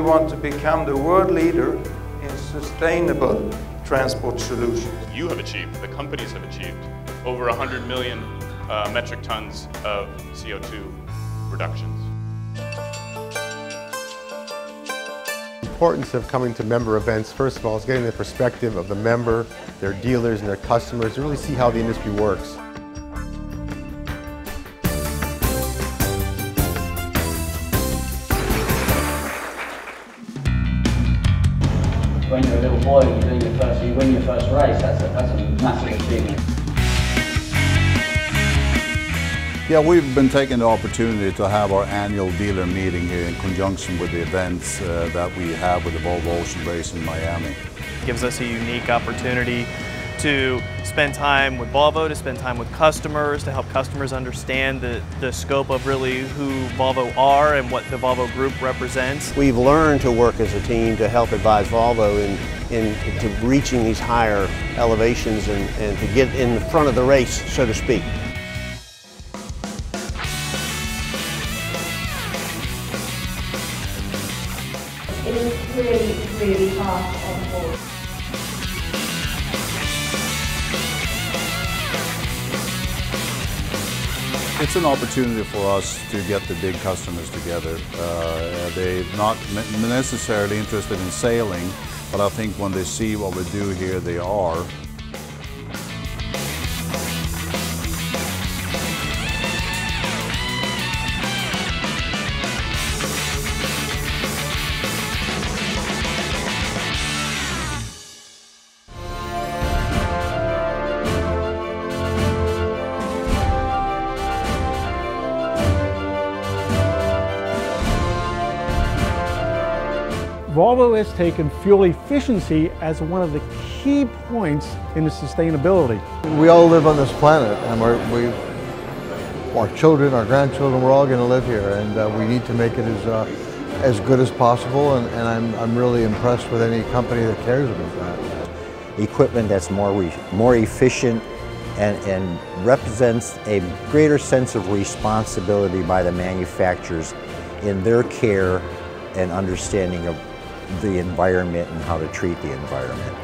want to become the world leader in sustainable transport solutions. You have achieved, the companies have achieved, over 100 million metric tons of CO2 reductions. The importance of coming to member events, first of all, is getting the perspective of the member, their dealers and their customers to really see how the industry works. When you're a little boy and you win your first race, that's a massive achievement. Yeah, we've been taking the opportunity to have our annual dealer meeting here in conjunction with the events that we have with the Volvo Ocean Race in Miami. It gives us a unique opportunity to spend time with Volvo, to spend time with customers, to help customers understand the scope of really who Volvo are and what the Volvo Group represents. We've learned to work as a team to help advise Volvo into reaching these higher elevations and to get in the front of the race, so to speak. It is really, really hard on board. It's an opportunity for us to get the big customers together. They're not necessarily interested in sailing, but I think when they see what we do here, they are. Volvo has taken fuel efficiency as one of the key points in the sustainability. We all live on this planet, and our children, our grandchildren, we're all going to live here, and we need to make it as good as possible, and I'm really impressed with any company that cares about that. Equipment that's more efficient and represents a greater sense of responsibility by the manufacturers in their care and understanding of the environment and how to treat the environment.